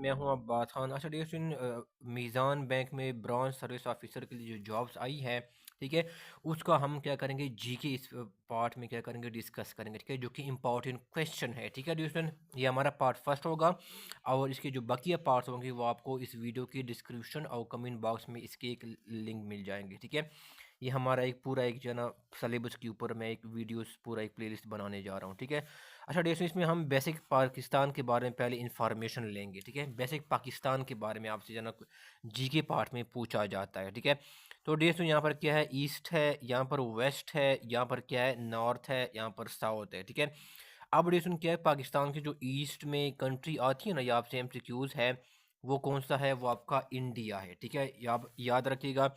मैं हूँ अब्बास खान। अच्छा डियर स्टूडेंट, मीज़ान बैंक में ब्रांच सर्विस ऑफिसर के लिए जो जॉब्स आई है, ठीक है, उसका हम क्या करेंगे, जी के इस पार्ट में क्या करेंगे, डिस्कस करेंगे, ठीक है, जो कि इंपॉर्टेंट क्वेश्चन है, ठीक है डियर स्टूडेंट। ये हमारा पार्ट फर्स्ट होगा और इसके जो बाकी पार्ट्स होंगे वो आपको इस वीडियो की डिस्क्रिप्शन और कमेंट बॉक्स में इसके एक लिंक मिल जाएंगे, ठीक है। ये हमारा एक पूरा एक जो है ना सिलेबस के ऊपर मैं एक वीडियोस पूरा एक प्लेलिस्ट बनाने जा रहा हूँ, ठीक है। अच्छा डियर इसमें हम बेसिक पाकिस्तान के बारे में पहले इंफॉर्मेशन लेंगे, ठीक है। बेसिक पाकिस्तान के बारे में आपसे जो है ना जी के पार्ट में पूछा जाता है, ठीक है। तो डियर यहाँ पर क्या है, ईस्ट है, यहाँ पर वेस्ट है, यहाँ पर क्या है, नॉर्थ है, यहाँ पर साउथ है, ठीक है। अब डियर क्या है, पाकिस्तान की जो ईस्ट में कंट्री आती है ना, या आपसे एमसीक्यूज है, वो कौन सा है, वो आपका इंडिया है, ठीक है, याद रखिएगा।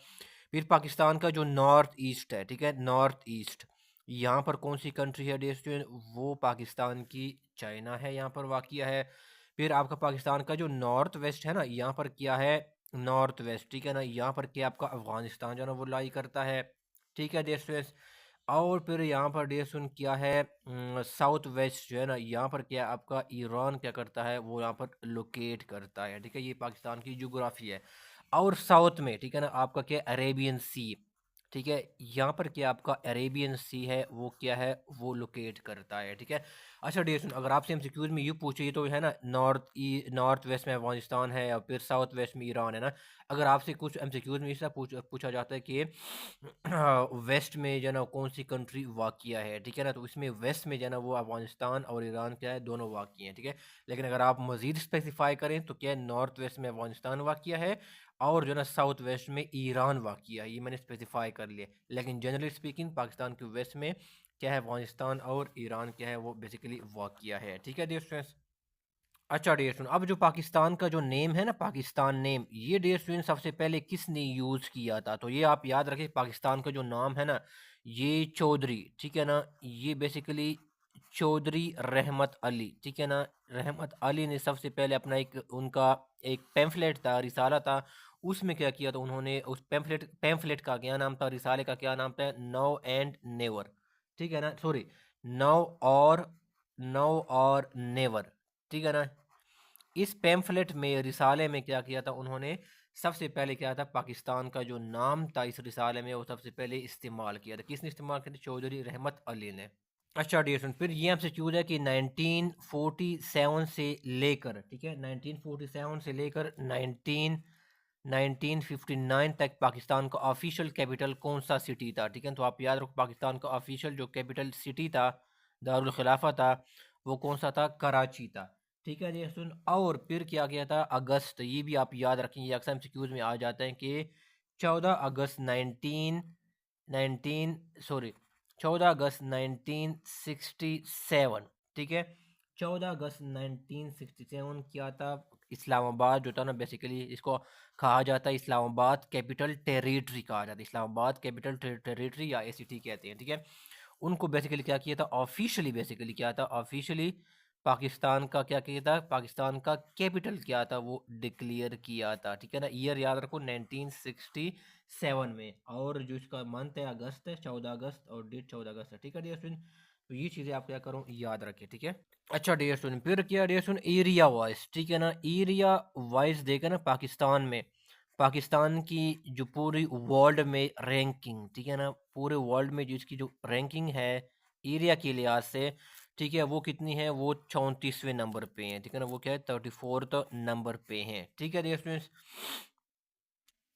फिर पाकिस्तान का जो नॉर्थ ईस्ट है, ठीक है, नॉर्थ ईस्ट, यहाँ पर कौन सी कंट्री है डियर स्टूडेंट, वो पाकिस्तान की चाइना है, यहाँ पर वाक़िया है। फिर आपका पाकिस्तान का जो नॉर्थ वेस्ट है ना, यहाँ पर क्या है, नॉर्थ वेस्ट, ठीक है ना, यहाँ पर क्या आपका अफगानिस्तान जो है ना वो लाई करता है, ठीक है डियर स्टूडेंट्स। और फिर यहाँ पर डियर स्टूडेंट क्या है, साउथ वेस्ट जो है ना, यहाँ पर क्या आपका ईरान क्या करता है, वो यहाँ पर लोकेट करता है, ठीक है, ये पाकिस्तान की जोग्राफी है। और साउथ में, ठीक है ना, आपका क्या अरेबियन सी, ठीक है, यहाँ पर क्या आपका अरेबियन सी है, वो क्या है, वो लोकेट करता है, ठीक है। अच्छा डियर स्टूडेंट, अगर आपसे एमसीक्यूज में यूँ पूछे तो है ना, नॉर्थ वेस्ट में अफगानिस्तान है और फिर साउथ वेस्ट में ईरान है ना। अगर आपसे कुछ एमसीक्यूज में इसका पूछा जाता है कि वेस्ट में जो है ना कौन सी कंट्री वाक़िया है, ठीक है ना, तो इसमें वेस्ट में जो है ना वो अफगानिस्तान और ईरान क्या है, दोनों वाक़िया हैं, ठीक है। लेकिन अगर आप मज़ीद स्पेसिफाई करें तो क्या है, नॉर्थ वेस्ट में अफगानिस्तान वाक़िया है और जो है ना साउथ वेस्ट में ईरान वाक़िया है, ये मैंने स्पेसिफाई कर लिया। लेकिन जनरली स्पीकिंग पाकिस्तान के वेस्ट में क्या है, अफगानिस्तान और ईरान क्या है, वो बेसिकली वाक़िया है, ठीक है डियर स्टूडेंट्स। अच्छा डियर स्टूडेंट, अब जो पाकिस्तान का जो नेम है ना, पाकिस्तान नेम, ये डियर स्टूडेंट सबसे पहले किसने यूज़ किया था, तो ये आप याद रखें, पाकिस्तान का जो नाम है ना, ये चौधरी, ठीक है ना, ये बेसिकली चौधरी रहमत अली, ठीक है ना, रहमत अली ने सबसे पहले अपना एक उनका एक पैम्फलेट था, रिसाला था, उसमें क्या किया था उन्होंने, उस पैम्फलेट का क्या नाम था, रिसाले का क्या नाम था, नाउ एंड नेवर, ठीक है ना, सॉरी, नाउ और नाउ और नेवर, ठीक है ना। इस पैम्फलेट में, रिसाले में क्या किया था उन्होंने, सबसे पहले क्या था, पाकिस्तान का जो नाम था इस रिसाले में वो सबसे पहले इस्तेमाल किया था, किसने इस्तेमाल किया था, चौधरी रहमत अली ने। अच्छा डियर स्टूडेंट, फिर ये हमसे चूज है कि 1947 से लेकर, ठीक है, 1947 से लेकर 1959 तक पाकिस्तान का ऑफिशियल कैपिटल कौन सा सिटी था, ठीक है। तो आप याद रखो, पाकिस्तान का ऑफिशियल जो कैपिटल सिटी था, दारुल खिलाफा था, वो कौन सा था, कराची था, ठीक है जी सुन। और फिर क्या किया था, अगस्त, ये भी आप याद रखेंगे, अक्सर एमसीक्यूज में आ जाते हैं कि 14 अगस्त 1967, ठीक है, 14 अगस्त 1967 किया था। इस्लामाबाद जो था ना, बेसिकली इसको कहा जाता है इस्लामाबाद कैपिटल टेरिटरी कहा जाता है, इस्लामाबाद कैपिटल टेरिटरी या एसीटी कहते हैं, ठीक है। उनको बेसिकली क्या किया था, ऑफिशियली बेसिकली क्या था, ऑफिशियली पाकिस्तान का क्या किया था, पाकिस्तान का कैपिटल क्या था, वो डिक्लेयर किया था, ठीक है ना। ईयर याद रखो 1967 में, और जो इसका मंथ है अगस्त है, 14 अगस्त, और डेट 14 अगस्त है, ठीक है डियर स्टूडेंट। तो ये चीज़ें आप क्या करो, याद रखें, ठीक है। अच्छा डियर स्टूडेंट, फिर क्या डियर स्टूडेंट, एरिया वाइज, ठीक है ना, एरिया वाइज देखा ना, पाकिस्तान में, पाकिस्तान की जो पूरी वर्ल्ड में रैंकिंग, ठीक है ना, पूरे वर्ल्ड में जिसकी जो रैंकिंग है एरिया के लिहाज से, ठीक है, वो कितनी है, वो 34वें नंबर पे हैं, ठीक है ना, वो क्या है, 34th नंबर पे हैं, ठीक है डियर स्टूडेंट्स।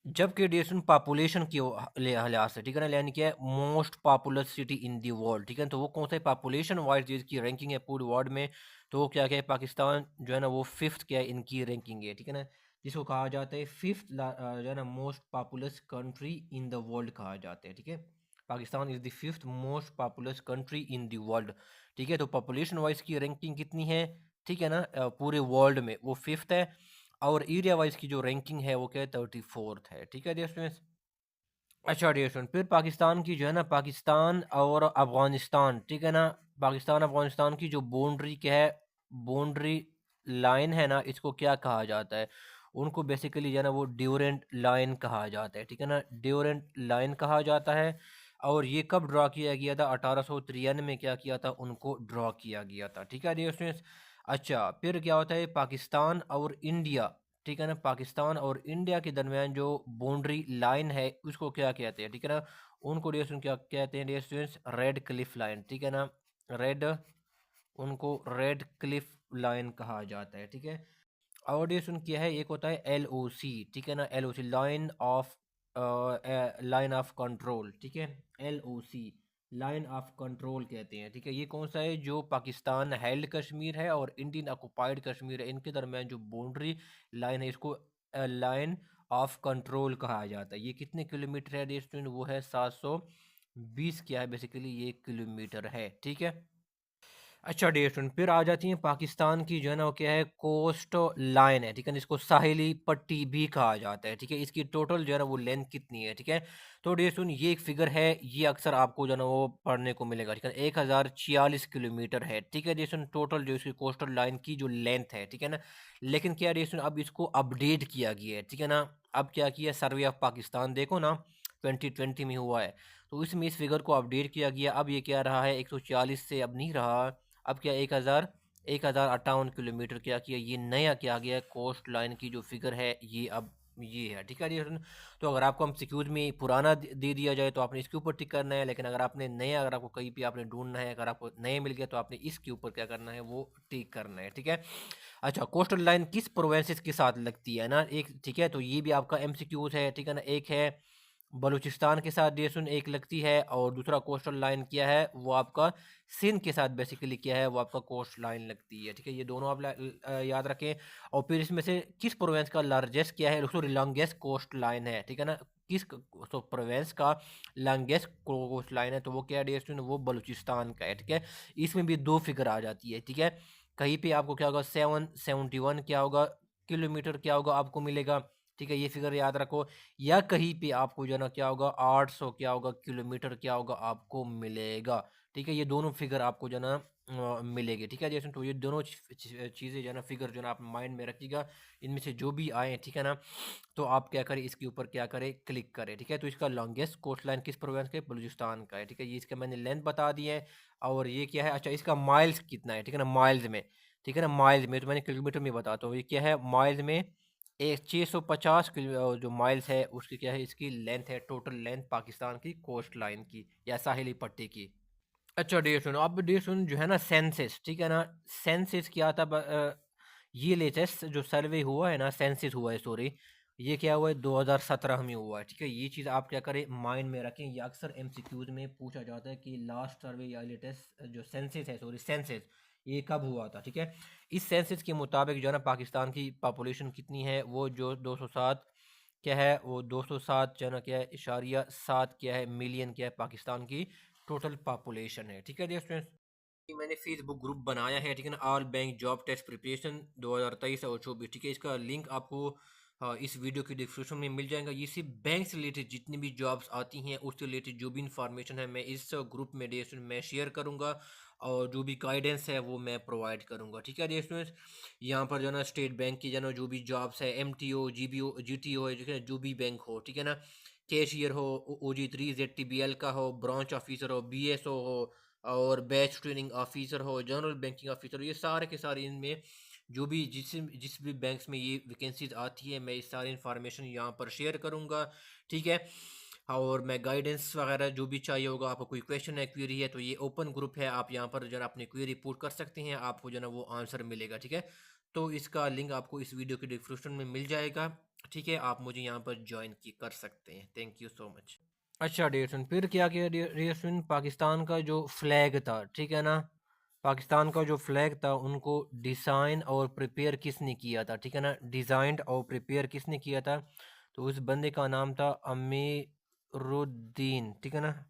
जबकि डियर स्टूडेंट पॉपुलेशन की लिहाज से, ठीक है ना, यानी कि most populous city in the world, ठीक है, तो वो कौन सा है, पॉपुलेशन वाइज जिसकी रैंकिंग है पूरे वर्ल्ड में, तो वो क्या क्या है, पाकिस्तान जो है ना वो फिफ्थ क्या है, इनकी रैंकिंग है, ठीक है ना, जिसको कहा जाता है फिफ्थ जो है ना most populous country in the world कहा जाता है, ठीक है। Pakistan is the fifth most populous country in the world, ठीक है। तो पॉपुलेशन वाइज की रैंकिंग कितनी है, ठीक है ना, पूरे वर्ल्ड में वो फिफ्थ है, और एरिया वाइज की जो रैंकिंग है वो क्या है, 34th है, ठीक है डियर स्टूडेंट्स। अच्छा डियर स्टूडेंट, फिर पाकिस्तान की जो है ना, पाकिस्तान और अफगानिस्तान, ठीक है ना, पाकिस्तान अफगानिस्तान की जो बाउंड्री क्या है, बाउंड्री लाइन है ना, इसको क्या कहा जाता है, उनको बेसिकली जो है ना वो ड्यूरेंट लाइन कहा जाता है, ठीक है ना, ड्यूरेंट लाइन कहा जाता है। और ये कब ड्रॉ किया गया था, 1893 में क्या किया था, उनको ड्रॉ किया गया था, ठीक है डियर स्टूडेंट्स। अच्छा, फिर क्या होता है पाकिस्तान और इंडिया, ठीक है ना, पाकिस्तान और इंडिया के दरमियान जो बाउंड्री लाइन है उसको क्या कहते हैं, ठीक है ना, उनको डियर स्टूडेंट क्या कहते हैं dear students, Radcliffe line, ठीक है ना, रेड, उनको रेड क्लिफ लाइन कहा जाता है, ठीक है। और डियर स्टूडेंट क्या है, एक होता है एल ओ सी, ठीक है ना, L O C line of control, ठीक है, L O C line of control कहते हैं, ठीक है। ये कौन सा है, जो पाकिस्तान हेल्ड कश्मीर है और इंडियन ऑक्युपाइड कश्मीर है, इनके दरमियान जो बाउंड्री लाइन है इसको लाइन ऑफ कंट्रोल कहा जाता है। ये कितने किलोमीटर है डियर स्टूडेंट, वो है 720 क्या है बेसिकली ये किलोमीटर है, ठीक है। अच्छा डियर स्टूडेंट, फिर आ जाती है पाकिस्तान की जो है ना वो क्या है, कोस्ट लाइन है, ठीक है ना, इसको साहिली पट्टी भी कहा जाता है, ठीक है। इसकी टोटल जो है ना वो लेंथ कितनी है, ठीक है। तो डियर स्टूडेंट ये एक फिगर है, ये अक्सर आपको जो है ना वो पढ़ने को मिलेगा, ठीक है, 1046 किलोमीटर है, ठीक है डियर स्टूडेंट, टोटल जो इसकी कोस्टल लाइन की जो लेंथ है, ठीक है ना। लेकिन क्या डियर स्टूडेंट, अब इसको अपडेट किया गया है, ठीक है ना। अब क्या किया, सर्वे ऑफ पाकिस्तान देखो ना 2020 में हुआ है, तो इसमें इस फिगर को अपडेट किया गया। अब ये क्या रहा है, 140 से अब नहीं रहा, अब क्या 1058 किलोमीटर क्या किया, ये नया क्या गया कोस्ट लाइन की जो फिगर है ये अब ये है, ठीक है जी। तो अगर आपको हम सिक्यूज में पुराना दे दिया जाए तो आपने इसके ऊपर टिक करना है, लेकिन अगर आपने नया, अगर आपको कहीं पे आपने ढूंढना है, अगर आपको नया मिल गया तो आपने इसके ऊपर क्या करना है, वो टिक करना है, ठीक है। अच्छा, कोस्टल लाइन किस प्रोवेंसेस के साथ लगती है ना, एक, ठीक है, तो ये भी आपका एमसीक्यूज है, ठीक है ना। एक है बलूचिस्तान के साथ डियर एक लगती है, और दूसरा कोस्टल लाइन क्या है वो आपका सिंध के साथ बेसिकली क्या है वो आपका कोस्ट लाइन लगती है, ठीक है। ये दोनों आप याद रखें। और फिर इसमें से किस प्रोवेंस का लार्जेस्ट क्या है, उसको लॉन्गेस्ट कोस्ट लाइन है, ठीक है ना, किस तो प्रोवेंस का लॉन्गेस्ट कोस्ट लाइन है, तो वो क्या है डियर स्टूडेंट, वो बलूचिस्तान का है, ठीक है। इसमें भी दो फिगर आ जाती है, ठीक है। कहीं पे आपको क्या होगा 771 क्या होगा किलोमीटर क्या होगा आपको मिलेगा, ठीक है, ये फिगर याद रखो। या कहीं पे आपको जो है ना क्या होगा 800 क्या होगा किलोमीटर क्या होगा आपको मिलेगा, ठीक है। ये दोनों फिगर आपको जो है ना मिलेगी, ठीक है जैसे। तो ये दोनों चीज़ें जो है ना फिगर जो है ना आप माइंड में रखिएगा, इनमें से जो भी आए, ठीक है ना, तो आप क्या करें इसके ऊपर क्या करें, क्लिक करें, ठीक है। तो इसका लॉन्गेस्ट कोस्ट लाइन किस प्रोविंस के, बलूचिस्तान का है, ठीक है। ये इसका मैंने लेंथ बता दी है। और ये क्या है, अच्छा इसका माइल्स कितना है, ठीक है ना, माइल्स में, ठीक है ना, माइल्स में, तो मैंने किलोमीटर में बताता हूँ, ये क्या है माइल्स में, एक 650 किलो जो माइल्स है उसकी क्या है, इसकी लेंथ है, टोटल लेंथ पाकिस्तान की कोस्ट लाइन की या साहिली पट्टी की। अच्छा डियर सुनो, अब डियर सुन जो है ना सेंसस, ठीक है ना, सेंसस क्या था ये लेटेस्ट जो सर्वे हुआ है ना, सेंसस हुआ है सॉरी, ये क्या हुआ है 2017 में हुआ है, ठीक है। ये चीज़ आप क्या करें माइंड में रखें, ये अक्सर एमसीक्यूज में पूछा जाता है कि लास्ट सर्वे या लेटेस्ट जो सेंसस है, सॉरी सेंसस, ये कब हुआ था, ठीक है। इस सेंसस के मुताबिक जो है ना पाकिस्तान की पॉपुलेशन कितनी है, वो जो 207 क्या है, वो 207 जो है ना क्या है इशारिया 7 क्या है मिलियन क्या है पाकिस्तान की टोटल पॉपुलेशन है, ठीक है डियर स्टूडेंट्स। मैंने फेसबुक ग्रुप बनाया है, ठीक है ना, all bank job test preparation 2023 और 24, ठीक है। इसका लिंक आपको इस वीडियो की डिस्क्रिप्शन में मिल जाएगा। ये सिर्फ बैंक से रिलेटेड जितनी भी जॉब्स आती हैं उससे रिलेटेड जो भी इंफॉर्मेशन है मैं इस ग्रुप में डियर स्टूडेंट मैं शेयर करूंगा, और जो भी गाइडेंस है वो मैं प्रोवाइड करूंगा, ठीक है डियर स्टूडेंट्स। यहाँ पर जो है ना स्टेट बैंक की जो है ना जो भी जॉब्स है, MTO GBO GTO है, ठीक है, जो भी बैंक हो, ठीक है ना, कैशियर हो, OG3 ZTBL का हो, ब्रांच ऑफिसर हो, BSO हो, और बैच ट्रेनिंग ऑफिसर हो, जनरल बैंकिंग ऑफिसर हो, ये सारे के सारे इनमें जो भी जिस भी बैंक्स में ये वैकेंसीज आती है मैं इस सारी इन्फॉर्मेशन यहाँ पर शेयर करूँगा, ठीक है। और मैं गाइडेंस वगैरह जो भी चाहिए होगा, आपको कोई क्वेश्चन है, क्वेरी है, तो ये ओपन ग्रुप है, आप यहाँ पर जो है अपनी क्वेरी पुट कर सकते हैं, आपको जो है ना वो आंसर मिलेगा, ठीक है। तो इसका लिंक आपको इस वीडियो के डिस्क्रिप्शन में मिल जाएगा, ठीक है, आप मुझे यहाँ पर ज्वाइन की कर सकते हैं। Thank you so much. अच्छा डियर फ्रेंड, फिर क्या किया डियर फ्रेंड, पाकिस्तान का जो फ्लैग था, ठीक है ना, पाकिस्तान का जो फ्लैग था उनको डिज़ाइन और प्रिपेयर किसने किया था, ठीक है ना, डिज़ाइंड और प्रिपेयर किसने किया था, तो उस बंदे का नाम था अमीरुद्दीन, ठीक है ना,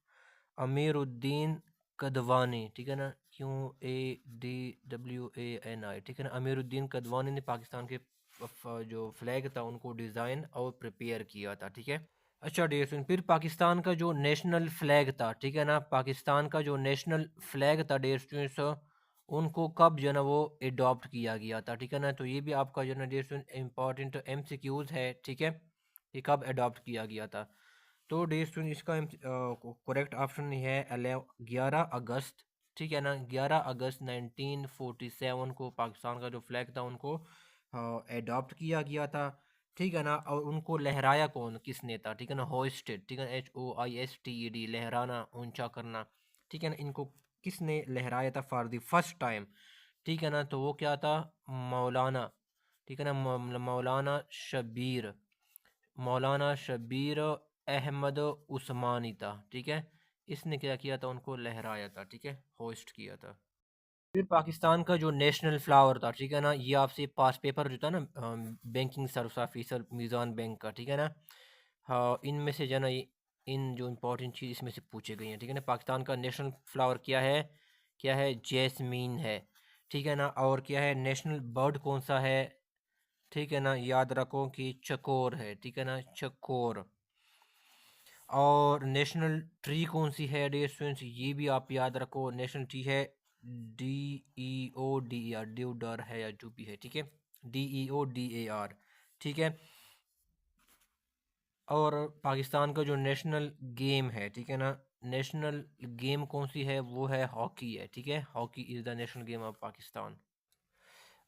अमीरुद्दीन कदवानी, ठीक है ना, QADWANI, ठीक है ना, अमीरुद्दीन कदवानी ने पाकिस्तान के जो फ्लैग था उनको डिज़ाइन और प्रिपेयर किया था, ठीक है। अच्छा डियर फ्रेंड, फिर पाकिस्तान का जो नेशनल फ्लैग था, ठीक है ना, पाकिस्तान का जो नेशनल फ्लैग था डियर स्टूडेंट्स, उनको कब जो है ना वो एडॉप्ट किया गया था, ठीक है ना, तो ये भी आपका जो है ना डियर स्टूडेंट इंपॉर्टेंट MCQs है, ठीक है, ये कब एडॉप्ट किया गया था। तो डियर स्टूडेंट इसका करेक्ट ऑप्शन है 11 अगस्त ठीक है ना। 11 अगस्त 1947 को पाकिस्तान का जो फ्लैग था उनको एडॉप्ट किया गया था, ठीक है ना। और उनको लहराया कौन, किसने था, ठीक है ना, होइस्टेड, ठीक है, HOISTED, लहराना, ऊंचा करना, ठीक है ना, इनको किसने लहराया था फॉर द फर्स्ट टाइम, ठीक है ना। तो वो क्या था, मौलाना, ठीक है ना, मौलाना शबीर अहमद उस्मानी था, ठीक है। इसने क्या किया था, उनको लहराया था, ठीक है, होस्ट किया था। फिर पाकिस्तान का जो नेशनल फ्लावर था, ठीक है ना, ये आपसे पास पेपर जो था ना, बैंकिंग सर्विस ऑफिसर मीज़ान बैंक का, ठीक है ना, हाँ, इनमें से जो है ना इन जो इम्पोर्टेंट चीज़ इसमें से पूछे गई हैं, ठीक है ना। पाकिस्तान का नेशनल फ्लावर क्या है, क्या है, जैस्मीन है, ठीक है ना। और क्या है, नेशनल बर्ड कौन सा है, ठीक है ना, याद रखो कि चकोर है, ठीक है ना, चकोर। और नेशनल ट्री कौन सी है डियर स्टूडेंट्स, ये भी आप याद रखो, नेशनल ट्री है DEODER, ड्यूडर है या जो भी है, ठीक है, DEODAR, ठीक है। और पाकिस्तान का जो नेशनल गेम है, ठीक है ना, नेशनल गेम कौन सी है, वो है हॉकी है, ठीक है, hockey is the national game of Pakistan.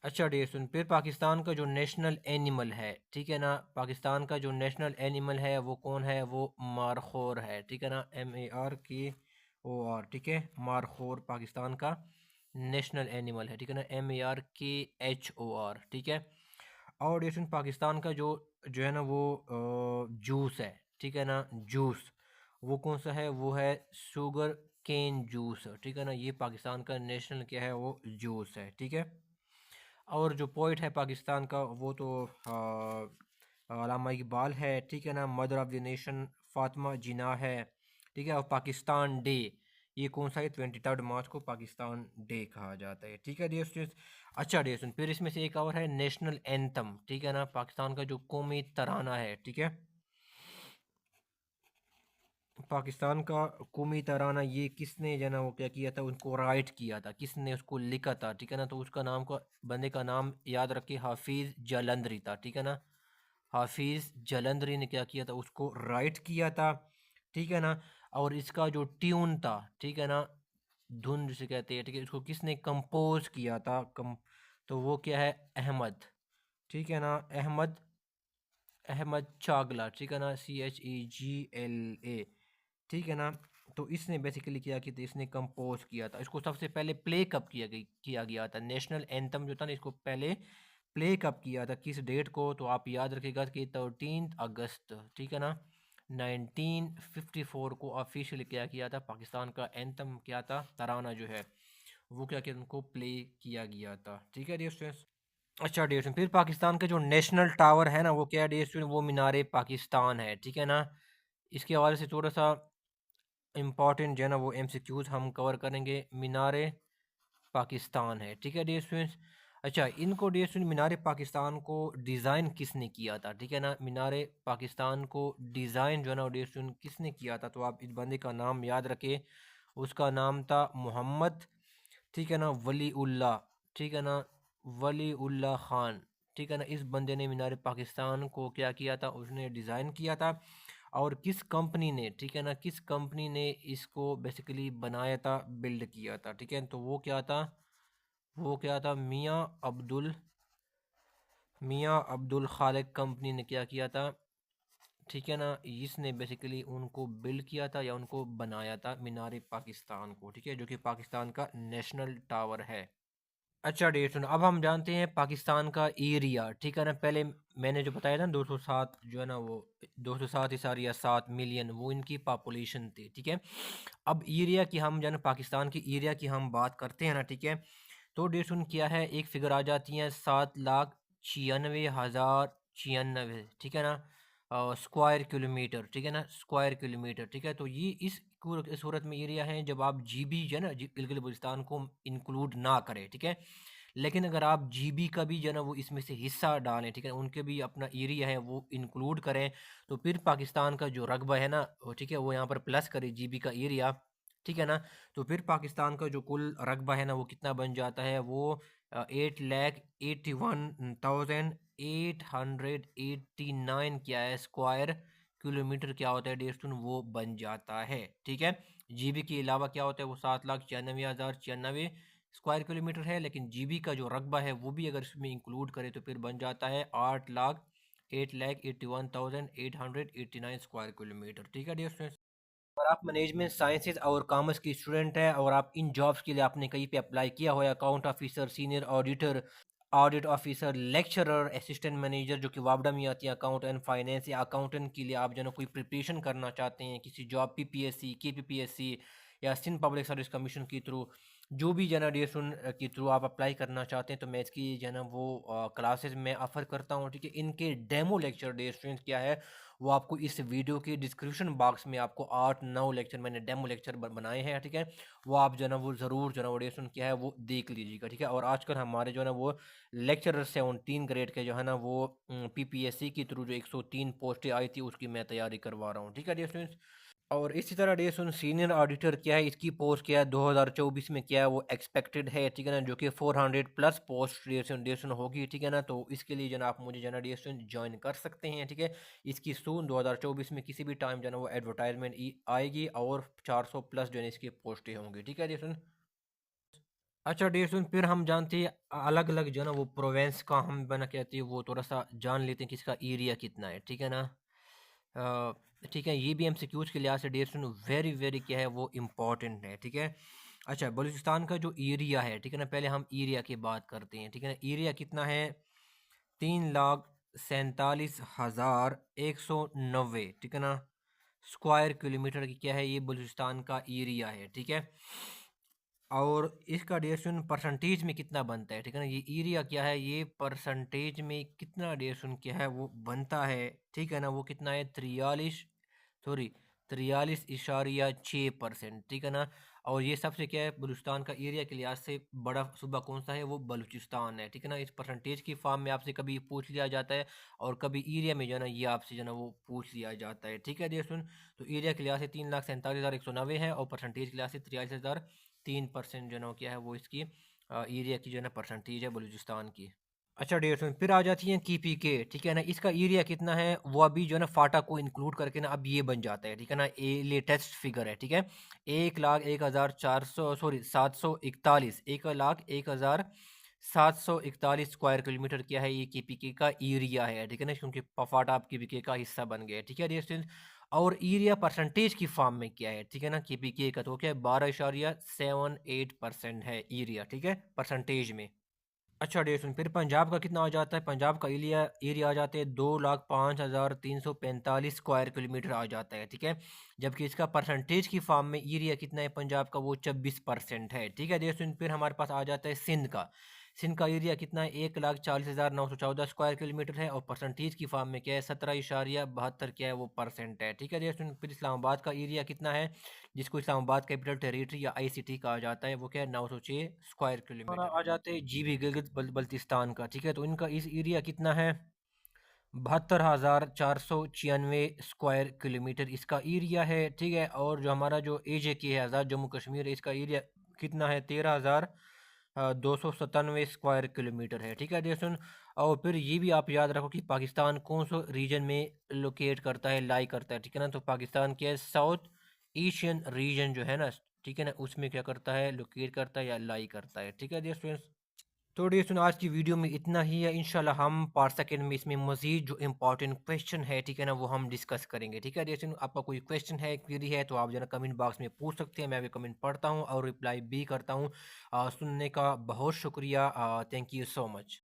अच्छा डियर सुन, फिर पाकिस्तान का जो नेशनल एनिमल है, ठीक है ना, पाकिस्तान का जो नेशनल एनिमल है वो कौन है, वो मारखोर है, ठीक है ना, MARKOR, ठीक है, मारखोर पाकिस्तान का नेशनल एनिमल है, ठीक है ना, MARKHOR, ठीक है। और डियर सुन, पाकिस्तान का जो जो है ना वो जूस है, ठीक है ना, जूस वो कौन सा है, वो है शुगर केन जूस, ठीक है ना, ये पाकिस्तान का नेशनल क्या है, वो जूस है, ठीक है। और जो पोइट है पाकिस्तान का वो तो अल्लामा इकबाल है, ठीक है ना, mother of the nation Fatima Jinnah है, ठीक है। और पाकिस्तान डे ये कौन सा है, 23 मार्च को पाकिस्तान डे कहा जाता है, ठीक है डियर स्टूडेंट्स। अच्छा डियर स्टूडेंट, फिर इसमें से एक और है नेशनल एंथम, ठीक है ना, पाकिस्तान का जो कौमी तराना है, ठीक है, पाकिस्तान का कौमी तराना ये किसने जो है ना वो क्या किया था, उनको राइट किया था, किसने उसको लिखा था, ठीक है ना। तो उसका नाम का बंदे का नाम याद रखिए, हाफिज़ जलंधरी था, ठीक है ना, हाफिज़ जलंधरी ने क्या किया था, उसको राइट किया था, ठीक है ना। और इसका जो ट्यून था, ठीक है ना, धुन जिसे कहते हैं, ठीक है, इसको किसने कंपोज किया था, तो वो क्या है, अहमद, ठीक है ना, अहमद अहमद चागला, ठीक है ना, CHEGLA, ठीक है ना। तो इसने बेसिकली क्या किया था, इसने कंपोज किया था, इसको सबसे पहले प्ले कब किया गया था, नेशनल एंथम जो था ना, इसको पहले प्ले कब किया था, किस डेट को, तो आप याद रखिएगा कि 13 अगस्त, ठीक है ना, 1954 को ऑफिशियली क्या किया था, पाकिस्तान का एंथम क्या था, तराना जो है वो क्या किया, उनको प्ले किया गया था, ठीक है डियर स्टूडेंट्स। अच्छा डियर स्टूडेंट, फिर पाकिस्तान के जो नेशनल टावर है ना वो क्या है डियर स्टूडेंट, वो मीनार पाकिस्तान है, ठीक है ना। इसके हवाले से थोड़ा सा इम्पॉर्टेंट जो है ना वो MCQs हम कवर करेंगे। मीनार पाकिस्तान है, ठीक है डियर स्टूडेंट्स। अच्छा, इनको डियर स्टूडेंट मीनार पाकिस्तान को डिज़ाइन किसने किया था, ठीक है ना, मीनार पाकिस्तान को डिज़ाइन जो है ना डियर स्टूडेंट किसने किया था, तो आप इस बंदे का नाम याद रखें, उसका नाम था मोहम्मद, ठीक है ना, वली उल्लाह, ठीक है ना, वली उल्लाह खान, ठीक है ना। इस बंदे ने मीनार पाकिस्तान को क्या किया था, उसने डिज़ाइन किया था। और किस कंपनी ने, ठीक है ना, किस कंपनी ने इसको बेसिकली बनाया था, बिल्ड किया था, ठीक है। तो वो क्या था, मियाँ अब्दुल खालिक कंपनी ने क्या किया था, ठीक है ना, इसने बेसिकली उनको बिल्ड किया था या उनको बनाया था मीनार पाकिस्तान को, ठीक है, जो कि पाकिस्तान का नेशनल टावर है। अच्छा डियर सुनो, अब हम जानते हैं पाकिस्तान का एरिया, ठीक है ना। पहले मैंने जो बताया था 207 जो है ना वो 207 इशारिया 7 मिलियन वो इनकी पॉपुलेशन थी, ठीक है। अब एरिया की हम जो है ना पाकिस्तान की एरिया की हम बात करते हैं ना, ठीक है। तो डियर सुन क्या है, एक फिगर आ जाती है 7,96,096, ठीक है ना, स्क्वायर किलोमीटर, ठीक है ना, स्क्वायर किलोमीटर, ठीक है। तो ये इस सूरत में एरिया है जब आप GB जो है ना गिलगित बल्तिस्तान को इंक्लूड ना करें, ठीक है। लेकिन अगर आप GB का भी जो है ना वो इसमें से हिस्सा डालें, ठीक है, उनके भी अपना एरिया है वो इंक्लूड करें, तो फिर पाकिस्तान का जो रकबा है ना ठीक है वो यहाँ पर प्लस करें GB का एरिया, ठीक है ना। तो फिर पाकिस्तान का जो कुल रकबा है ना वो कितना बन जाता है, वो 8,81,889 क्या है, स्क्वायर किलोमीटर क्या होता है डियर स्टूडेंट, वो बन जाता है, ठीक है। जीबी के अलावा क्या होता है वो 7,96,096 स्क्वायर किलोमीटर है, लेकिन जीबी का जो रकबा है वो भी अगर इसमें इंक्लूड करें तो फिर बन जाता है 8,81,889 स्क्वायर किलोमीटर। ठीक है डियर स्टूडेंट्स, अगर आप मैनेजमेंट साइंसेज और कॉमर्स की स्टूडेंट हैं और आप इन जॉब्स के लिए आपने कहीं पे अप्लाई किया हो, account officer, senior auditor, audit officer, lecturer, assistant manager जो कि वापडा में आती है, अकाउंट एंड फाइनेंस, या अकाउंटेंट के लिए आप जो है कोई प्रिपरेशन करना चाहते हैं किसी जॉब, पीपीएससी, केपीपीएससी या सिंध पब्लिक सर्विस कमीशन के थ्रू, जो भी जनरेशन के थ्रू आप अप्लाई करना चाहते हैं, तो मैं इसकी जो है ना वो क्लासेस में ऑफर करता हूँ। ठीक है, इनके डेमो लेक्चर डे स्टूडेंट्स क्या है वो आपको इस वीडियो के डिस्क्रिप्शन बॉक्स में आपको 8-9 लेक्चर मैंने डेमो लेक्चर बनाए हैं। ठीक है, वो आप जो है ना वो ज़रूर जो है ना ऑडिशन क्या है वो देख लीजिएगा। ठीक है, और आजकल हमारे जो है ना वो लेक्चरर 17 ग्रेड के जो है ना वो पीपीएससी के थ्रू जो 103 पोस्टें आई थी उसकी मैं तैयारी करवा रहा हूँ। ठीक है डियर स्टूडेंट्स, और इसी तरह डे सुन सीनियर ऑडिटर क्या है, इसकी पोस्ट क्या है 2024 में क्या है वो एक्सपेक्टेड है। ठीक है ना, जो कि 400 प्लस पोस्ट डे सुन होगी। ठीक है ना, तो इसके लिए जो ना आप मुझे जो ना डे सुन ज्वाइन कर सकते हैं। ठीक है, इसकी सून 2024 में किसी भी टाइम जो ना वो एडवर्टाइजमेंट आएगी और 400 प्लस जो है इसकी पोस्टें होंगी। ठीक है डे सुन, अच्छा डे सुन, फिर हम जानते हैं अलग अलग जो ना वो प्रोवेंस का हम बना कहते हैं वो थोड़ा सा जान लेते हैं कि इसका एरिया कितना है। ठीक है ना, ठीक है, ये भी एमसीक्यूज के लिहाज से डेट सुन वेरी वेरी क्या है वो इम्पोर्टेंट है। ठीक है, अच्छा बलूचिस्तान का जो एरिया है, ठीक है ना, पहले हम एरिया की बात करते हैं। ठीक है ना, एरिया कितना है 3,47,190। ठीक है ना, स्क्वायर किलोमीटर की क्या है ये बलूचिस्तान का एरिया है। ठीक है, और इसका डेविएशन परसेंटेज में कितना बनता है। ठीक है ना, ये एरिया क्या है ये परसेंटेज में कितना डेविएशन क्या है वो बनता है। ठीक है ना, वो कितना है 43.6%। ठीक है ना, और ये सबसे क्या है बलूचिस्तान का एरिया के लिहाज से बड़ा सूबा कौन सा है वो बलूचिस्तान है। ठीक है ना, इस परसेंटेज की फॉर्म में आपसे कभी पूछ लिया जाता है और कभी एरिया में जो है ना ये आपसे जो है ना वो पूछ लिया जाता है। ठीक है देशुन, तो एरिया के लिहाज से 3,47,190 है और परसेंटेज के लिहाज से 43,3% जो है ना क्या है वो इसकी एरिया की जो है ना परसेंटेज है बलूचिस्तान की। अच्छा डेढ़ सौ फिर आ जाती है KPK। ठीक है ना, इसका एरिया कितना है वो अभी जो है ना फाटा को इंक्लूड करके ना अब ये बन जाता है। ठीक है ना, ये लेटेस्ट फिगर है। ठीक है, 1,01,400 सॉरी 741 1,01,741 स्क्वायर किलोमीटर क्या है ये KPK का एरिया है। ठीक है ना, क्योंकि फाटा अब KPK का हिस्सा बन गया है। ठीक है डियर, और एरिया परसेंटेज की फॉर्म में क्या है। ठीक है ना, KPK का तो क्या है 12.78% है एरिया। ठीक है, परसेंटेज में। अच्छा डेढ़ सुन, फिर पंजाब का कितना आ जाता है, पंजाब का एरिया एरिया आ जाते हैं 2,05,345 स्क्वायर किलोमीटर आ जाता है। ठीक है, जबकि इसका परसेंटेज की फॉर्म में एरिया कितना है पंजाब का वो 26% है। ठीक है डेढ़ सुन, फिर हमारे पास आ जाता है सिंध का। सिंध का एरिया कितना है 1,40,914 स्क्वायर किलोमीटर है और परसेंटेज की फॉर्म में क्या है 17.72 क्या है वो परसेंट है। ठीक है डेढ़ सुन, फिर इस्लामाबाद का एरिया कितना है जिसको इस्लामाबाद कैपिटल टेरिटरी या ICT कहा जाता है वो क्या है 906 स्क्वायर किलोमीटर। आ जाते हैं GB गिलगित बल्तिस्तान का। ठीक है, तो इनका इस एरिया कितना है 72,496 स्क्वायर किलोमीटर इसका एरिया है। ठीक है, और जो हमारा जो AJK है आज़ाद जम्मू कश्मीर है इसका एरिया कितना है 13,297 स्क्वायर किलोमीटर है। ठीक है देशन, और फिर ये भी आप याद रखो कि पाकिस्तान कौन सा रीजन में लोकेट करता है, लाई करता है। ठीक है ना, तो पाकिस्तान के साउथ एशियन रीजन जो है ना, ठीक है ना, उसमें क्या करता है लोकेट करता है या लाई करता है। ठीक है डियर स्टूडेंट्स, तो डियर स्टूडेंट आज की वीडियो में इतना ही है। इंशाल्लाह हम पार्ट सेकंड में इसमें मजीद जो इंपॉर्टेंट क्वेश्चन है ठीक है ना वो हम डिस्कस करेंगे। ठीक है डियर स्टूडेंट, आपका कोई क्वेश्चन है, क्वेरी है तो आप जो है ना कमेंट बॉक्स में पूछ सकते हैं, मैं भी कमेंट पढ़ता हूँ और रिप्लाई भी करता हूँ। सुनने का बहुत शुक्रिया, थैंक यू सो मच।